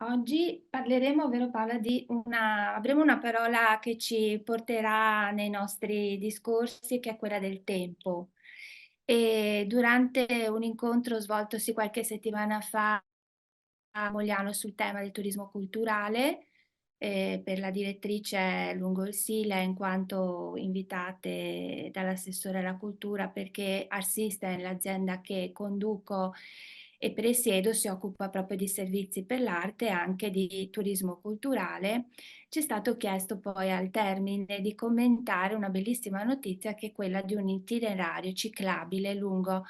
Oggi parleremo, vero Paola, avremo una parola che ci porterà nei nostri discorsi, che è quella del tempo. E durante un incontro svoltosi qualche settimana fa a Mogliano sul tema del turismo culturale, per la direttrice lungo il Sile, in quanto invitate dall'assessore alla cultura, perché Assisten, l'azienda che conduco e presiedo, si occupa proprio di servizi per l'arte e anche di turismo culturale. Ci è stato chiesto poi al termine di commentare una bellissima notizia, che è quella di un itinerario ciclabile lungo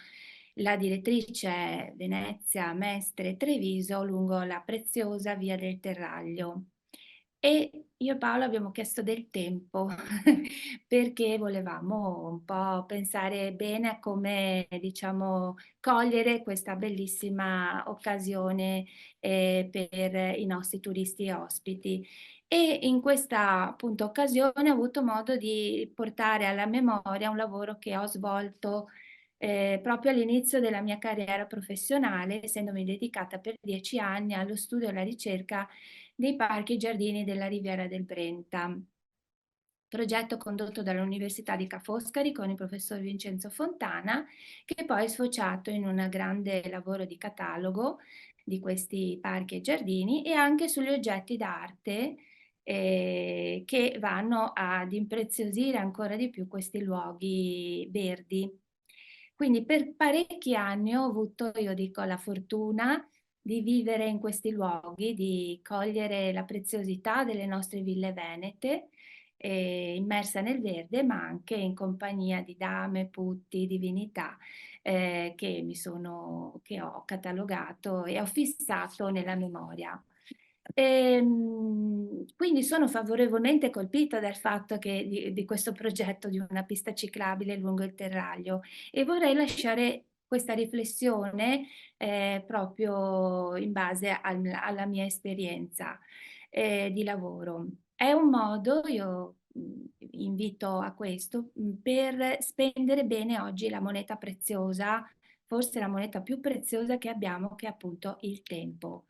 la direttrice Venezia, Mestre, Treviso, lungo la preziosa via del Terraglio. E io e Paolo abbiamo chiesto del tempo perché volevamo un po' pensare bene a come, diciamo, cogliere questa bellissima occasione per i nostri turisti e ospiti. E in questa appunto occasione ho avuto modo di portare alla memoria un lavoro che ho svolto proprio all'inizio della mia carriera professionale, essendomi dedicata per 10 anni allo studio e alla ricerca dei parchi e giardini della Riviera del Brenta. Progetto condotto dall'Università di Ca' Foscari con il professor Vincenzo Fontana, che poi è sfociato in un grande lavoro di catalogo di questi parchi e giardini e anche sugli oggetti d'arte che vanno ad impreziosire ancora di più questi luoghi verdi. Quindi per parecchi anni ho avuto, io dico, la fortuna di vivere in questi luoghi, di cogliere la preziosità delle nostre ville venete, immersa nel verde, ma anche in compagnia di dame, putti, divinità che ho catalogato e ho fissato nella memoria. Quindi sono favorevolmente colpita dal fatto di questo progetto di una pista ciclabile lungo il Terraglio, e vorrei lasciare questa riflessione proprio in base alla mia esperienza di lavoro. È un modo, io invito a questo, per spendere bene oggi la moneta preziosa, forse la moneta più preziosa che abbiamo, che è appunto il tempo.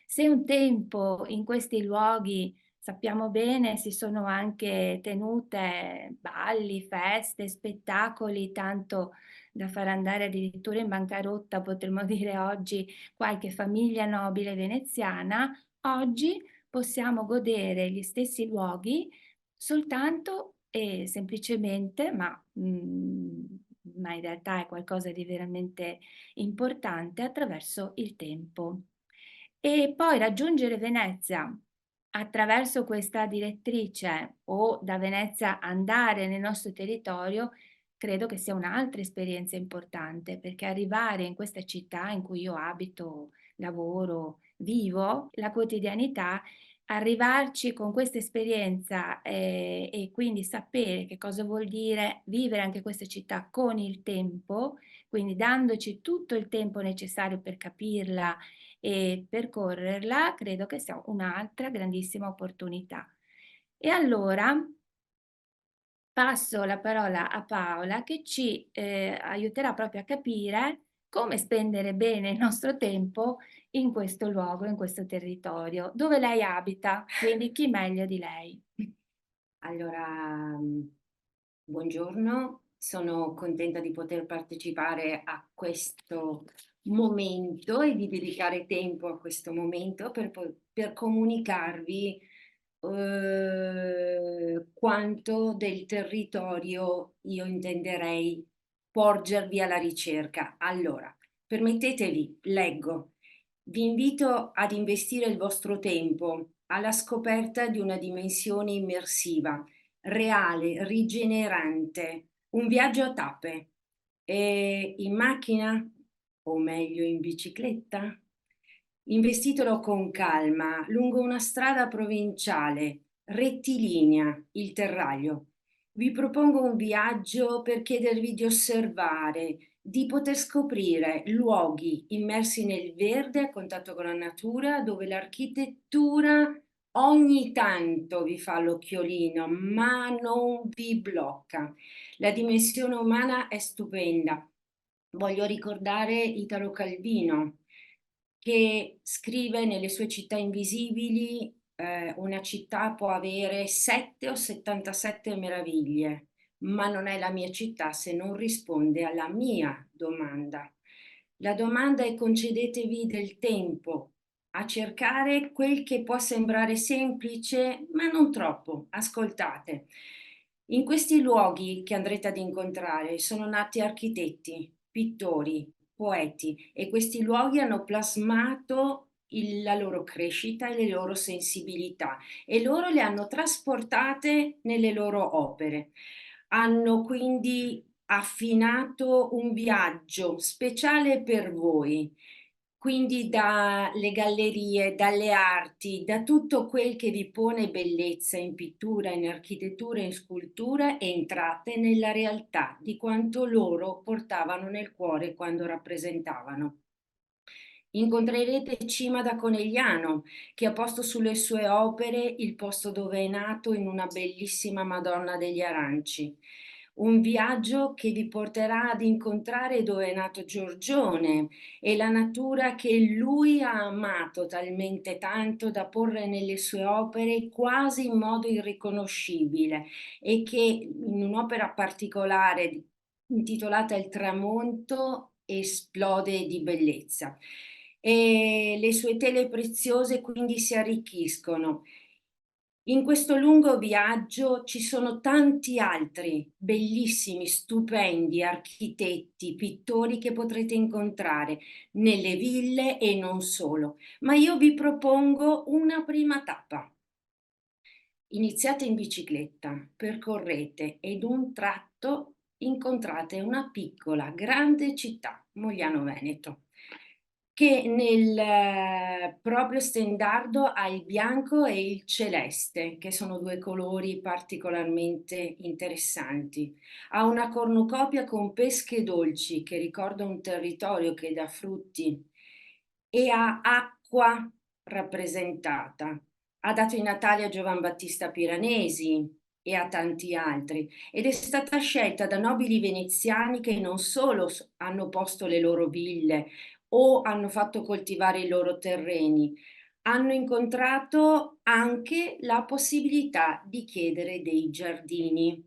Se un tempo in questi luoghi, sappiamo bene, si sono anche tenute balli, feste, spettacoli, tanto da far andare addirittura in bancarotta, potremmo dire oggi, qualche famiglia nobile veneziana, oggi possiamo godere gli stessi luoghi soltanto e semplicemente, ma in realtà è qualcosa di veramente importante, attraverso il tempo. E poi raggiungere Venezia attraverso questa direttrice o da Venezia andare nel nostro territorio, credo che sia un'altra esperienza importante, perché arrivare in questa città in cui io abito, lavoro, vivo, la quotidianità, arrivarci con questa esperienza e quindi sapere che cosa vuol dire vivere anche questa città con il tempo, quindi dandoci tutto il tempo necessario per capirla e percorrerla, credo che sia un'altra grandissima opportunità. E allora passo la parola a Paola, che ci aiuterà proprio a capire come spendere bene il nostro tempo in questo luogo, in questo territorio, dove lei abita, quindi chi meglio di lei. Allora, buongiorno, sono contenta di poter partecipare a questo momento e di dedicare tempo a questo momento per comunicarvi quanto del territorio io intenderei porgervi alla ricerca. Allora, permettetevi, leggo. Vi invito ad investire il vostro tempo alla scoperta di una dimensione immersiva, reale, rigenerante, un viaggio a tappe. E in macchina, o meglio in bicicletta? Investitelo con calma lungo una strada provinciale, rettilinea, il Terraglio. Vi propongo un viaggio per chiedervi di osservare, di poter scoprire luoghi immersi nel verde a contatto con la natura, dove l'architettura ogni tanto vi fa l'occhiolino, ma non vi blocca. La dimensione umana è stupenda. Voglio ricordare Italo Calvino, che scrive nelle sue città invisibili, una città può avere 7 o 77 meraviglie, ma non è la mia città se non risponde alla mia domanda. La domanda è: concedetevi del tempo a cercare quel che può sembrare semplice, ma non troppo. Ascoltate. In questi luoghi che andrete ad incontrare sono nati architetti, pittori, poeti, e questi luoghi hanno plasmato la loro crescita e le loro sensibilità, e loro le hanno trasportate nelle loro opere. Hanno quindi affinato un viaggio speciale per voi, quindi dalle gallerie, dalle arti, da tutto quel che vi pone bellezza in pittura, in architettura, in scultura, entrate nella realtà di quanto loro portavano nel cuore quando rappresentavano. Incontrerete Cima da Conegliano, che ha posto sulle sue opere il posto dove è nato in una bellissima Madonna degli Aranci. Un viaggio che vi porterà ad incontrare dove è nato Giorgione e la natura che lui ha amato talmente tanto da porre nelle sue opere quasi in modo irriconoscibile, e che in un'opera particolare intitolata Il tramonto esplode di bellezza. E le sue tele preziose quindi si arricchiscono. In questo lungo viaggio ci sono tanti altri bellissimi, stupendi architetti, pittori che potrete incontrare nelle ville e non solo, ma io vi propongo una prima tappa. Iniziate in bicicletta, percorrete ed un tratto incontrate una piccola, grande città, Mogliano Veneto, che nel proprio stendardo ha il bianco e il celeste, che sono due colori particolarmente interessanti. Ha una cornucopia con pesche dolci, che ricorda un territorio che dà frutti, e ha acqua rappresentata. Ha dato i natali a Giovan Battista Piranesi e a tanti altri, ed è stata scelta da nobili veneziani che non solo hanno posto le loro ville o hanno fatto coltivare i loro terreni, hanno incontrato anche la possibilità di chiedere dei giardini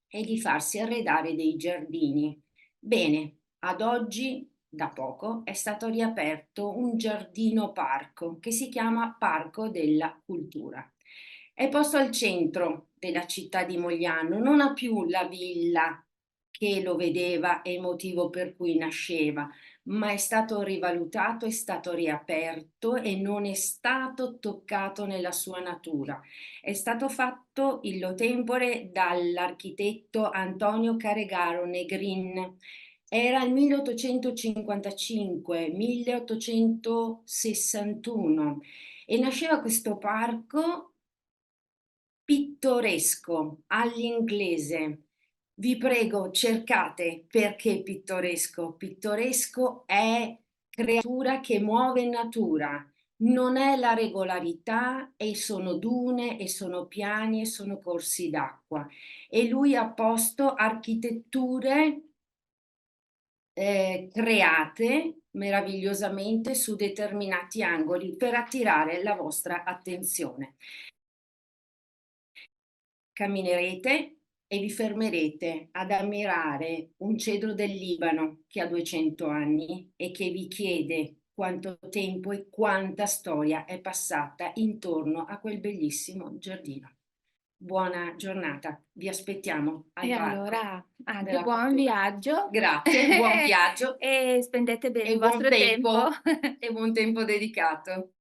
e di farsi arredare dei giardini. Bene, ad oggi, da poco, è stato riaperto un giardino parco che si chiama Parco della Cultura. È posto al centro della città di Mogliano, non ha più la villa che lo vedeva e il motivo per cui nasceva, ma è stato rivalutato, è stato riaperto e non è stato toccato nella sua natura. È stato fatto illo tempore dall'architetto Antonio Caregaro Negrin. Era il 1855-1861 e nasceva questo parco pittoresco all'inglese. Vi prego, cercate perché pittoresco. Pittoresco è creatura che muove natura, non è la regolarità, e sono dune e sono piani e sono corsi d'acqua. E lui ha posto architetture create meravigliosamente su determinati angoli per attirare la vostra attenzione. Camminerete e vi fermerete ad ammirare un cedro del Libano che ha 200 anni e che vi chiede quanto tempo e quanta storia è passata intorno a quel bellissimo giardino. Buona giornata, vi aspettiamo al E parco allora anche della buon cultura. viaggio Grazie, buon viaggio e spendete bene e il buon vostro tempo. tempo e buon tempo dedicato.